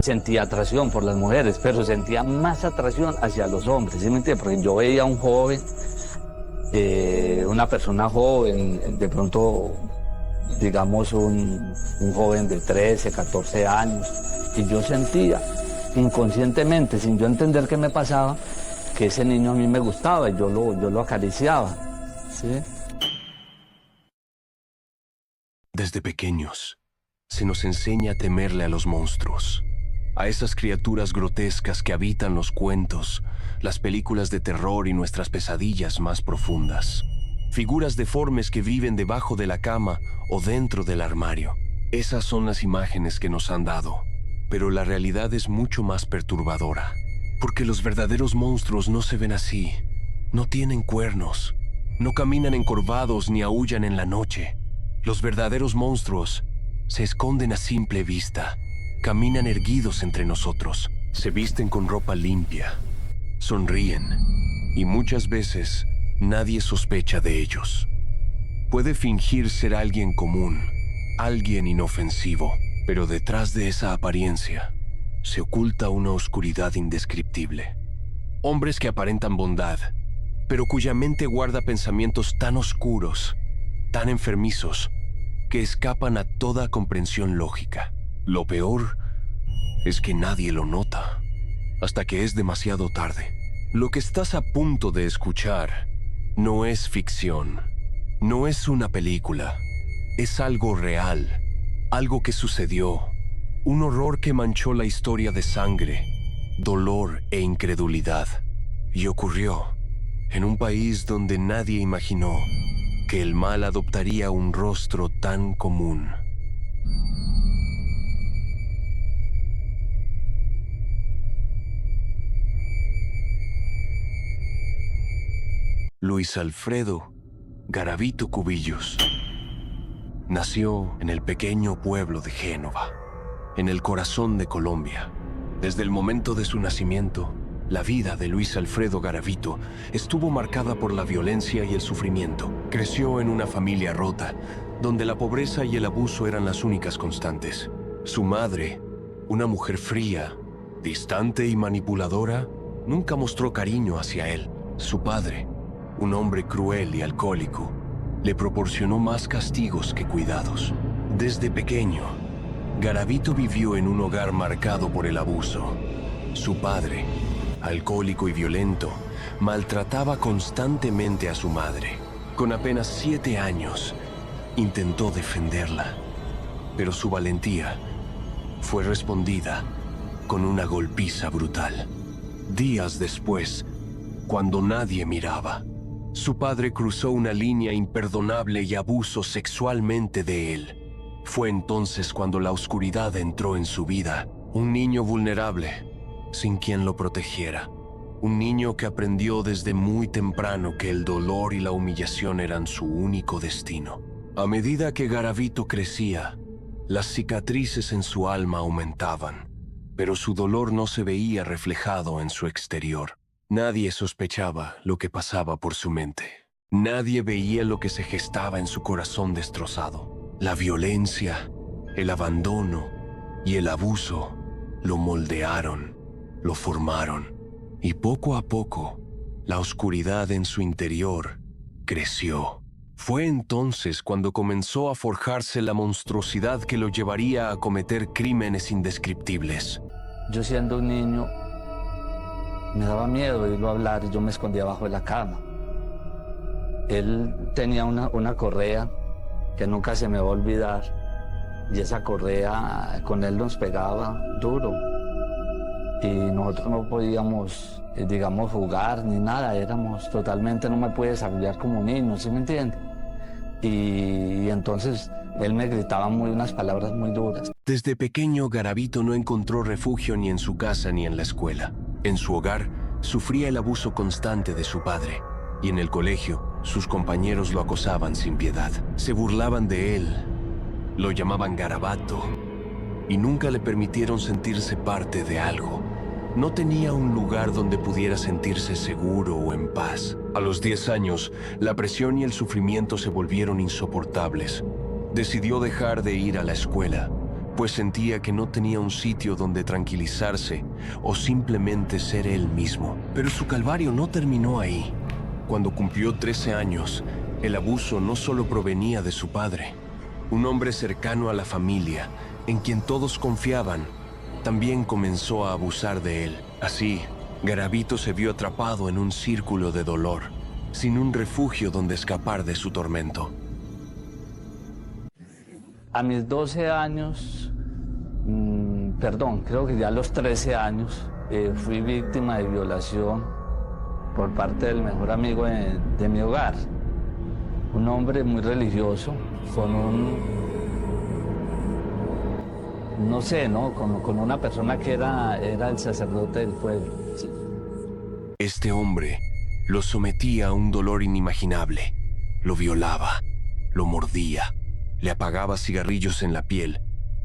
Sentía atracción por las mujeres, pero sentía más atracción hacia los hombres, ¿sí me entiendes? Porque yo veía a un joven, una persona joven, de pronto, digamos, un joven de 13, 14 años, y yo sentía inconscientemente, sin yo entender qué me pasaba, que ese niño a mí me gustaba y yo lo acariciaba, ¿sí? Desde pequeños, se nos enseña a temerle a los monstruos, a esas criaturas grotescas que habitan los cuentos, las películas de terror y nuestras pesadillas más profundas. Figuras deformes que viven debajo de la cama o dentro del armario. Esas son las imágenes que nos han dado, pero la realidad es mucho más perturbadora, porque los verdaderos monstruos no se ven así, no tienen cuernos, no caminan encorvados ni aúllan en la noche. Los verdaderos monstruos se esconden a simple vista, caminan erguidos entre nosotros, se visten con ropa limpia, sonríen y muchas veces nadie sospecha de ellos. Puede fingir ser alguien común, alguien inofensivo, pero detrás de esa apariencia se oculta una oscuridad indescriptible. Hombres que aparentan bondad, pero cuya mente guarda pensamientos tan oscuros, tan enfermizos, que escapan a toda comprensión lógica. Lo peor es que nadie lo nota, hasta que es demasiado tarde. Lo que estás a punto de escuchar no es ficción, no es una película, es algo real, algo que sucedió, un horror que manchó la historia de sangre, dolor e incredulidad. Y ocurrió en un país donde nadie imaginó que el mal adoptaría un rostro tan común. Luis Alfredo Garavito Cubillos nació en el pequeño pueblo de Génova, en el corazón de Colombia. Desde el momento de su nacimiento, la vida de Luis Alfredo Garavito estuvo marcada por la violencia y el sufrimiento. Creció en una familia rota, donde la pobreza y el abuso eran las únicas constantes. Su madre, una mujer fría, distante y manipuladora, nunca mostró cariño hacia él. Su padre, un hombre cruel y alcohólico, le proporcionó más castigos que cuidados. Desde pequeño, Garavito vivió en un hogar marcado por el abuso. Su padre, alcohólico y violento, maltrataba constantemente a su madre. Con apenas 7 años, intentó defenderla, pero su valentía fue respondida con una golpiza brutal. Días después, cuando nadie miraba, su padre cruzó una línea imperdonable y abusó sexualmente de él. Fue entonces cuando la oscuridad entró en su vida. Un niño vulnerable, sin quien lo protegiera. Un niño que aprendió desde muy temprano que el dolor y la humillación eran su único destino. A medida que Garavito crecía, las cicatrices en su alma aumentaban, pero su dolor no se veía reflejado en su exterior. Nadie sospechaba lo que pasaba por su mente. Nadie veía lo que se gestaba en su corazón destrozado. La violencia, el abandono y el abuso lo moldearon, lo formaron, y poco a poco, la oscuridad en su interior creció. Fue entonces cuando comenzó a forjarse la monstruosidad que lo llevaría a cometer crímenes indescriptibles. Yo siendo un niño, me daba miedo oírlo hablar y yo me escondía abajo de la cama. Él tenía una correa que nunca se me va a olvidar, y esa correa con él nos pegaba duro y nosotros no podíamos, digamos, jugar ni nada, éramos totalmente, no me pude desarrollar como niño, ¿sí me entiende? Y entonces él me gritaba unas palabras muy duras. Desde pequeño, Garavito no encontró refugio ni en su casa ni en la escuela. En su hogar, sufría el abuso constante de su padre, y en el colegio, sus compañeros lo acosaban sin piedad. Se burlaban de él, lo llamaban garabato, y nunca le permitieron sentirse parte de algo. No tenía un lugar donde pudiera sentirse seguro o en paz. A los 10 años, la presión y el sufrimiento se volvieron insoportables. Decidió dejar de ir a la escuela, pues sentía que no tenía un sitio donde tranquilizarse o simplemente ser él mismo. Pero su calvario no terminó ahí. Cuando cumplió 13 años, el abuso no solo provenía de su padre. Un hombre cercano a la familia, en quien todos confiaban, también comenzó a abusar de él. Así, Garavito se vio atrapado en un círculo de dolor, sin un refugio donde escapar de su tormento. A mis 12 años, creo que ya a los 13 años, fui víctima de violación por parte del mejor amigo de mi hogar. Un hombre muy religioso, con con una persona que era el sacerdote del pueblo. Sí. Este hombre lo sometía a un dolor inimaginable. Lo violaba, lo mordía, le apagaba cigarrillos en la piel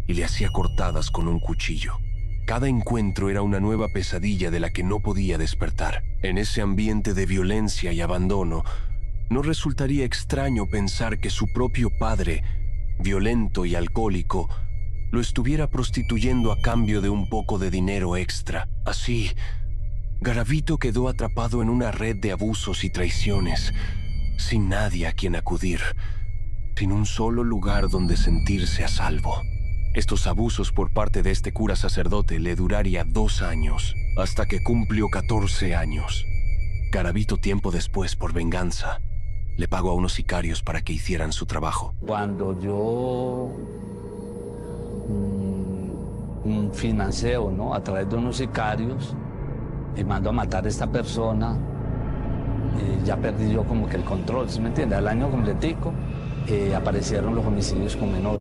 y le hacía cortadas con un cuchillo. Cada encuentro era una nueva pesadilla de la que no podía despertar. En ese ambiente de violencia y abandono, no resultaría extraño pensar que su propio padre, violento y alcohólico, lo estuviera prostituyendo a cambio de un poco de dinero extra. Así, Garavito quedó atrapado en una red de abusos y traiciones, sin nadie a quien acudir, sin un solo lugar donde sentirse a salvo. Estos abusos por parte de este cura sacerdote le duraría 2 años, hasta que cumplió 14 años. Garavito, tiempo después, por venganza, le pagó a unos sicarios para que hicieran su trabajo. Cuando yo financeo, ¿no?, a través de unos sicarios, y mando a matar a esta persona, ya perdí yo como que el control, ¿sí me entiende? Al año completico aparecieron los homicidios con menor.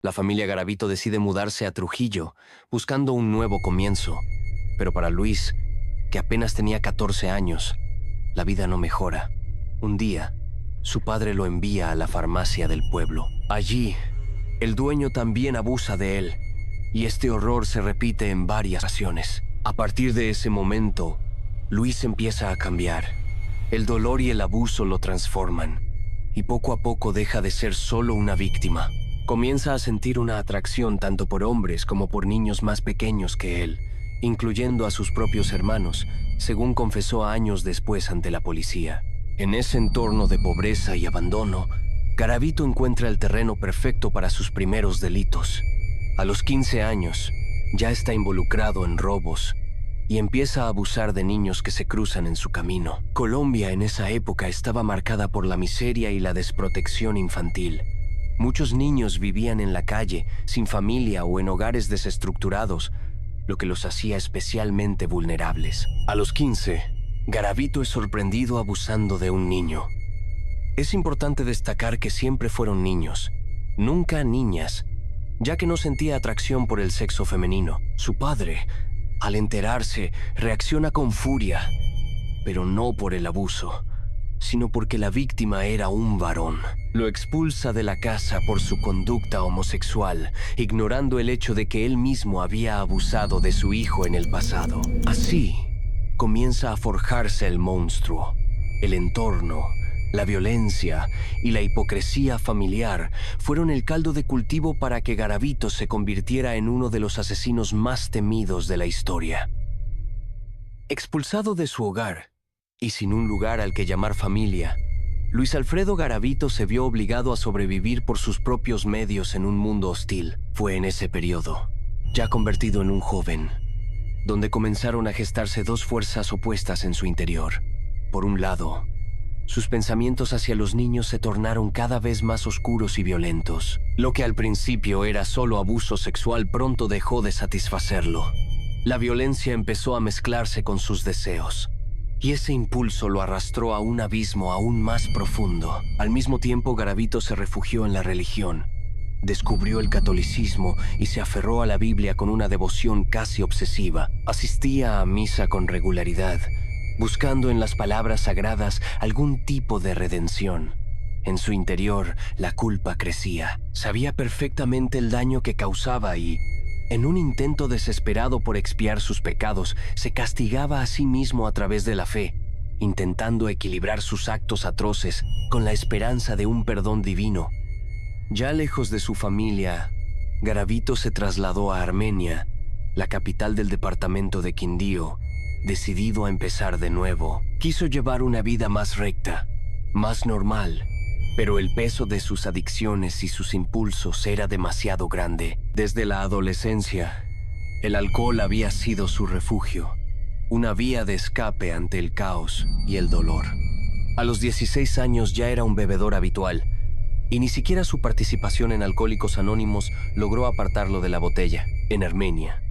La familia Garavito decide mudarse a Trujillo, buscando un nuevo comienzo. Pero para Luis, que apenas tenía 14 años, la vida no mejora. Un día, su padre lo envía a la farmacia del pueblo. Allí, el dueño también abusa de él, y este horror se repite en varias ocasiones. A partir de ese momento, Luis empieza a cambiar. El dolor y el abuso lo transforman, y poco a poco deja de ser solo una víctima. Comienza a sentir una atracción tanto por hombres como por niños más pequeños que él, incluyendo a sus propios hermanos, según confesó años después ante la policía. En ese entorno de pobreza y abandono, Garavito encuentra el terreno perfecto para sus primeros delitos. A los 15 años, ya está involucrado en robos y empieza a abusar de niños que se cruzan en su camino. Colombia en esa época estaba marcada por la miseria y la desprotección infantil. Muchos niños vivían en la calle, sin familia o en hogares desestructurados, lo que los hacía especialmente vulnerables. A los 15, Garavito es sorprendido abusando de un niño. Es importante destacar que siempre fueron niños, nunca niñas, ya que no sentía atracción por el sexo femenino. Su padre, al enterarse, reacciona con furia, pero no por el abuso, sino porque la víctima era un varón. Lo expulsa de la casa por su conducta homosexual, ignorando el hecho de que él mismo había abusado de su hijo en el pasado. Así, comienza a forjarse el monstruo. El entorno, la violencia y la hipocresía familiar fueron el caldo de cultivo para que Garavito se convirtiera en uno de los asesinos más temidos de la historia. Expulsado de su hogar y sin un lugar al que llamar familia, Luis Alfredo Garavito se vio obligado a sobrevivir por sus propios medios en un mundo hostil. Fue en ese periodo, ya convertido en un joven, donde comenzaron a gestarse dos fuerzas opuestas en su interior. Por un lado, sus pensamientos hacia los niños se tornaron cada vez más oscuros y violentos. Lo que al principio era solo abuso sexual pronto dejó de satisfacerlo. La violencia empezó a mezclarse con sus deseos, y ese impulso lo arrastró a un abismo aún más profundo. Al mismo tiempo, Garavito se refugió en la religión. Descubrió el catolicismo y se aferró a la Biblia con una devoción casi obsesiva. Asistía a misa con regularidad, buscando en las palabras sagradas algún tipo de redención. En su interior, la culpa crecía. Sabía perfectamente el daño que causaba y, en un intento desesperado por expiar sus pecados, se castigaba a sí mismo a través de la fe, intentando equilibrar sus actos atroces con la esperanza de un perdón divino. Ya lejos de su familia, Garavito se trasladó a Armenia, la capital del departamento de Quindío, decidido a empezar de nuevo. Quiso llevar una vida más recta, más normal, pero el peso de sus adicciones y sus impulsos era demasiado grande. Desde la adolescencia, el alcohol había sido su refugio, una vía de escape ante el caos y el dolor. A los 16 años ya era un bebedor habitual, y ni siquiera su participación en Alcohólicos Anónimos logró apartarlo de la botella. En Armenia,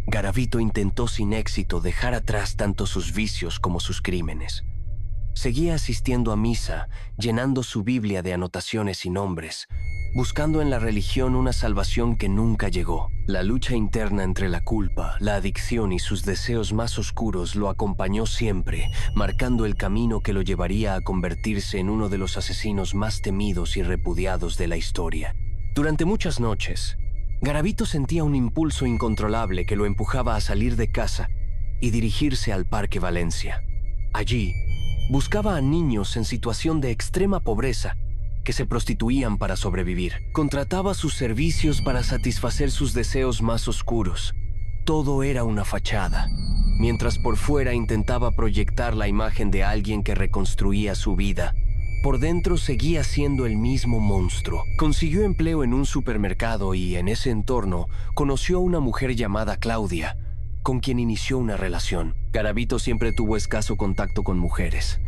Garavito intentó sin éxito dejar atrás tanto sus vicios como sus crímenes. Seguía asistiendo a misa, llenando su Biblia de anotaciones y nombres, buscando en la religión una salvación que nunca llegó. La lucha interna entre la culpa, la adicción y sus deseos más oscuros lo acompañó siempre, marcando el camino que lo llevaría a convertirse en uno de los asesinos más temidos y repudiados de la historia. Durante muchas noches, Garavito sentía un impulso incontrolable que lo empujaba a salir de casa y dirigirse al Parque Valencia. Allí, buscaba a niños en situación de extrema pobreza que se prostituían para sobrevivir. Contrataba sus servicios para satisfacer sus deseos más oscuros. Todo era una fachada, mientras por fuera intentaba proyectar la imagen de alguien que reconstruía su vida. Por dentro seguía siendo el mismo monstruo. Consiguió empleo en un supermercado y en ese entorno conoció a una mujer llamada Claudia, con quien inició una relación. Garavito siempre tuvo escaso contacto con mujeres,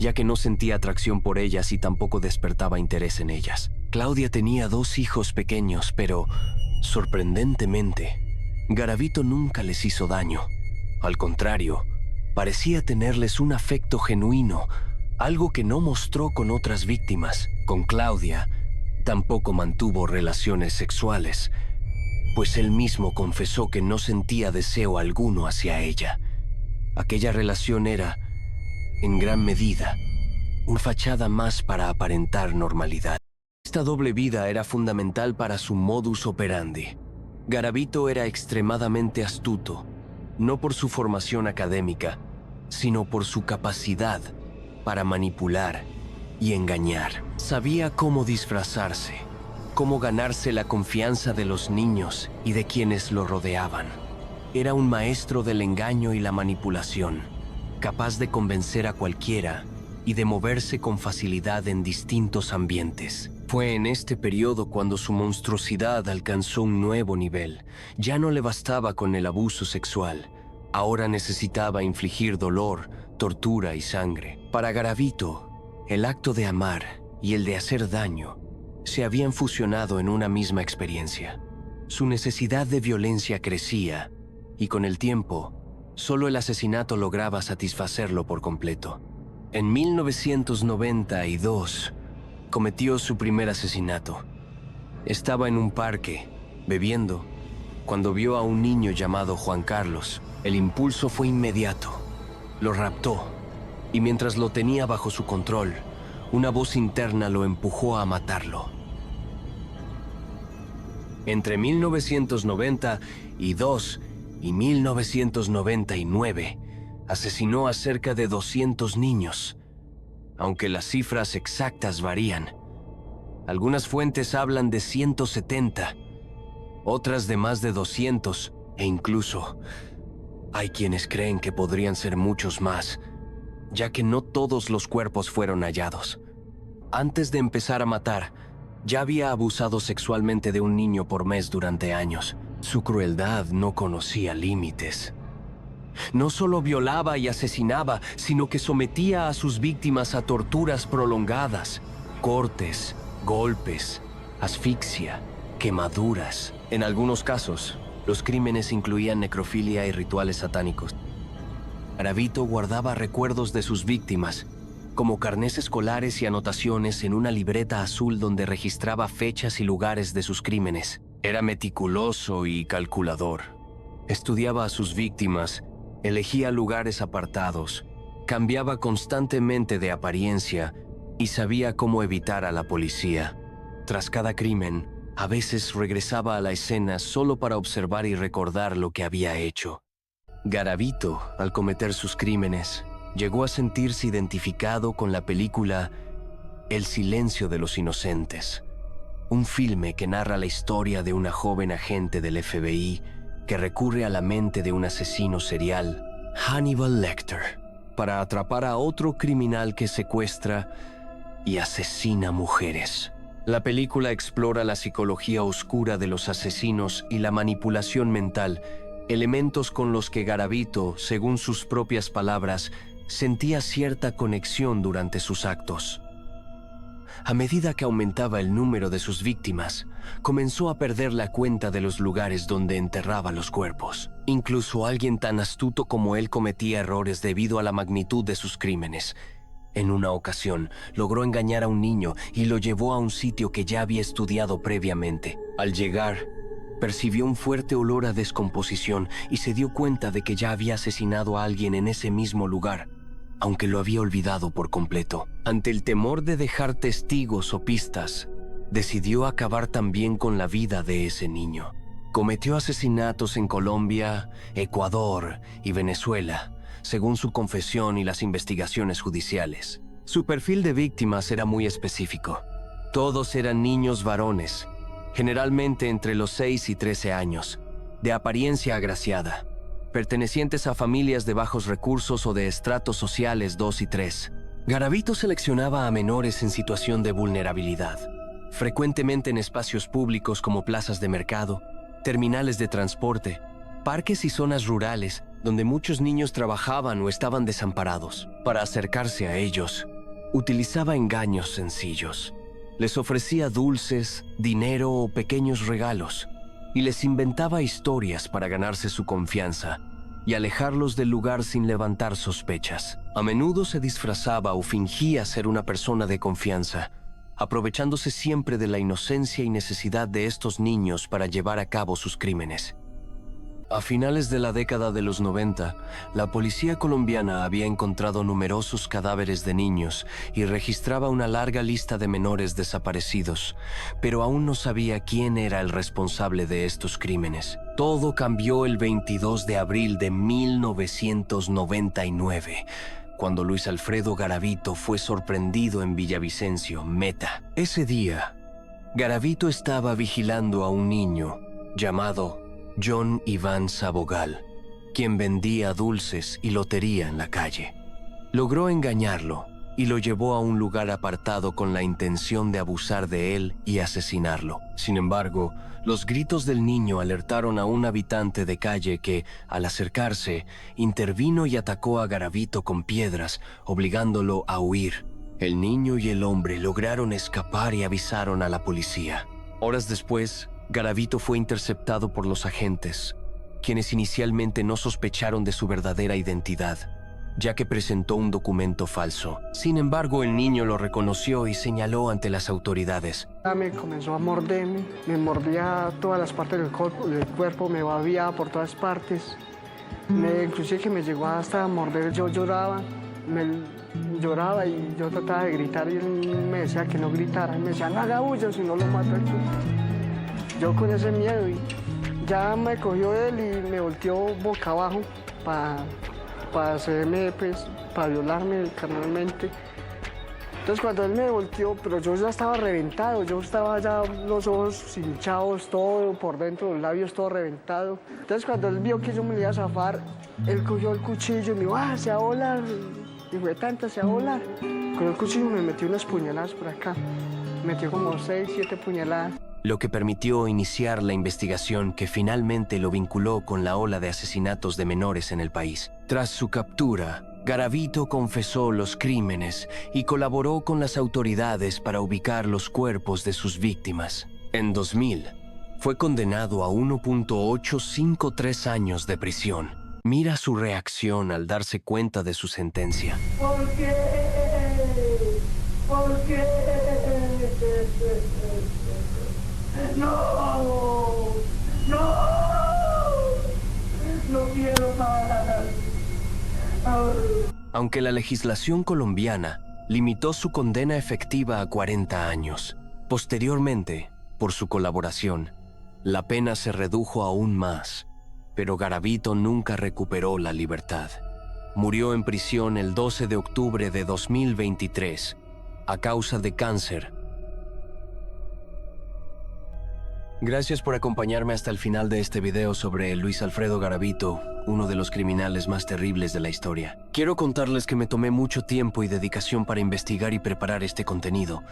ya que no sentía atracción por ellas y tampoco despertaba interés en ellas. Claudia tenía 2 hijos pequeños, pero, sorprendentemente, Garavito nunca les hizo daño. Al contrario, parecía tenerles un afecto genuino, algo que no mostró con otras víctimas. Con Claudia, tampoco mantuvo relaciones sexuales, pues él mismo confesó que no sentía deseo alguno hacia ella. Aquella relación era, en gran medida, una fachada más para aparentar normalidad. Esta doble vida era fundamental para su modus operandi. Garavito era extremadamente astuto, no por su formación académica, sino por su capacidad para manipular y engañar. Sabía cómo disfrazarse, cómo ganarse la confianza de los niños y de quienes lo rodeaban. Era un maestro del engaño y la manipulación, capaz de convencer a cualquiera y de moverse con facilidad en distintos ambientes. Fue en este periodo cuando su monstruosidad alcanzó un nuevo nivel. Ya no le bastaba con el abuso sexual. Ahora necesitaba infligir dolor, tortura y sangre. Para Garavito, el acto de amar y el de hacer daño se habían fusionado en una misma experiencia. Su necesidad de violencia crecía y con el tiempo, solo el asesinato lograba satisfacerlo por completo. En 1992, cometió su primer asesinato. Estaba en un parque, bebiendo, cuando vio a un niño llamado Juan Carlos. El impulso fue inmediato. Lo raptó, y mientras lo tenía bajo su control, una voz interna lo empujó a matarlo. Entre 1992 y 1999, asesinó a cerca de 200 niños, aunque las cifras exactas varían. Algunas fuentes hablan de 170, otras de más de 200, e incluso hay quienes creen que podrían ser muchos más, ya que no todos los cuerpos fueron hallados. Antes de empezar a matar, ya había abusado sexualmente de un niño por mes durante años. Su crueldad no conocía límites. No solo violaba y asesinaba, sino que sometía a sus víctimas a torturas prolongadas, cortes, golpes, asfixia, quemaduras. En algunos casos, los crímenes incluían necrofilia y rituales satánicos. Garavito guardaba recuerdos de sus víctimas, como carnés escolares y anotaciones en una libreta azul donde registraba fechas y lugares de sus crímenes. Era meticuloso y calculador. Estudiaba a sus víctimas, elegía lugares apartados, cambiaba constantemente de apariencia y sabía cómo evitar a la policía. Tras cada crimen, a veces regresaba a la escena solo para observar y recordar lo que había hecho. Garavito, al cometer sus crímenes, llegó a sentirse identificado con la película El silencio de los inocentes, un filme que narra la historia de una joven agente del FBI que recurre a la mente de un asesino serial, Hannibal Lecter, para atrapar a otro criminal que secuestra y asesina mujeres. La película explora la psicología oscura de los asesinos y la manipulación mental, elementos con los que Garavito, según sus propias palabras, sentía cierta conexión durante sus actos. A medida que aumentaba el número de sus víctimas, comenzó a perder la cuenta de los lugares donde enterraba los cuerpos. Incluso alguien tan astuto como él cometía errores debido a la magnitud de sus crímenes. En una ocasión, logró engañar a un niño y lo llevó a un sitio que ya había estudiado previamente. Al llegar, percibió un fuerte olor a descomposición y se dio cuenta de que ya había asesinado a alguien en ese mismo lugar, aunque lo había olvidado por completo. Ante el temor de dejar testigos o pistas, decidió acabar también con la vida de ese niño. Cometió asesinatos en Colombia, Ecuador y Venezuela, según su confesión y las investigaciones judiciales. Su perfil de víctimas era muy específico. Todos eran niños varones, generalmente entre los 6 y 13 años, de apariencia agraciada, pertenecientes a familias de bajos recursos o de estratos sociales 2 y 3. Garavito seleccionaba a menores en situación de vulnerabilidad, frecuentemente en espacios públicos como plazas de mercado, terminales de transporte, parques y zonas rurales donde muchos niños trabajaban o estaban desamparados. Para acercarse a ellos, utilizaba engaños sencillos. Les ofrecía dulces, dinero o pequeños regalos, y les inventaba historias para ganarse su confianza y alejarlos del lugar sin levantar sospechas. A menudo se disfrazaba o fingía ser una persona de confianza, aprovechándose siempre de la inocencia y necesidad de estos niños para llevar a cabo sus crímenes. A finales de la década de los 90, la policía colombiana había encontrado numerosos cadáveres de niños y registraba una larga lista de menores desaparecidos, pero aún no sabía quién era el responsable de estos crímenes. Todo cambió el 22 de abril de 1999, cuando Luis Alfredo Garavito fue sorprendido en Villavicencio, Meta. Ese día, Garavito estaba vigilando a un niño llamado John Iván Sabogal, quien vendía dulces y lotería en la calle. Logró engañarlo y lo llevó a un lugar apartado con la intención de abusar de él y asesinarlo. Sin embargo, los gritos del niño alertaron a un habitante de calle que, al acercarse, intervino y atacó a Garavito con piedras, obligándolo a huir. El niño y el hombre lograron escapar y avisaron a la policía. Horas después, Garavito fue interceptado por los agentes, quienes inicialmente no sospecharon de su verdadera identidad, ya que presentó un documento falso. Sin embargo, el niño lo reconoció y señaló ante las autoridades. Me comenzó a morderme, me mordía todas las partes del cuerpo, me babía por todas partes. Inclusive que me llegó hasta a morder, yo lloraba y yo trataba de gritar y él me decía que no gritara. Me decía, no haga bulla, si no lo mato aquí. Yo con ese miedo, y ya me cogió él y me volteó boca abajo para hacerme, pues, para violarme carnalmente. Entonces cuando él me volteó, pero yo ya estaba reventado, yo estaba ya los ojos hinchados, todo por dentro, los labios todo reventado. Entonces cuando él vio que yo me iba a zafar, él cogió el cuchillo y me dijo, se va a volar. Y fue tanta, se va a volar. Con el cuchillo me metió unas puñaladas por acá. Me metió como 6, 7 puñaladas. Lo que permitió iniciar la investigación que finalmente lo vinculó con la ola de asesinatos de menores en el país. Tras su captura, Garavito confesó los crímenes y colaboró con las autoridades para ubicar los cuerpos de sus víctimas. En 2000, fue condenado a 1.853 años de prisión. Mira su reacción al darse cuenta de su sentencia. ¿Por qué? ¿Por qué? ¡No! ¡No! ¡No quiero más! Aunque la legislación colombiana limitó su condena efectiva a 40 años, posteriormente, por su colaboración, la pena se redujo aún más, pero Garavito nunca recuperó la libertad. Murió en prisión el 12 de octubre de 2023 a causa de cáncer. Gracias por acompañarme hasta el final de este video sobre Luis Alfredo Garavito, uno de los criminales más terribles de la historia. Quiero contarles que me tomé mucho tiempo y dedicación para investigar y preparar este contenido,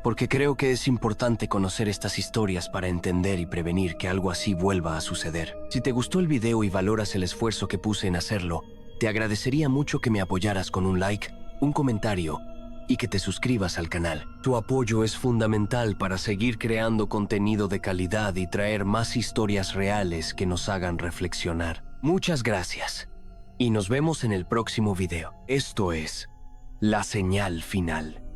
porque creo que es importante conocer estas historias para entender y prevenir que algo así vuelva a suceder. Si te gustó el video y valoras el esfuerzo que puse en hacerlo, te agradecería mucho que me apoyaras con un like, un comentario y que te suscribas al canal. Tu apoyo es fundamental para seguir creando contenido de calidad y traer más historias reales que nos hagan reflexionar. Muchas gracias y nos vemos en el próximo video. Esto es La Señal Final.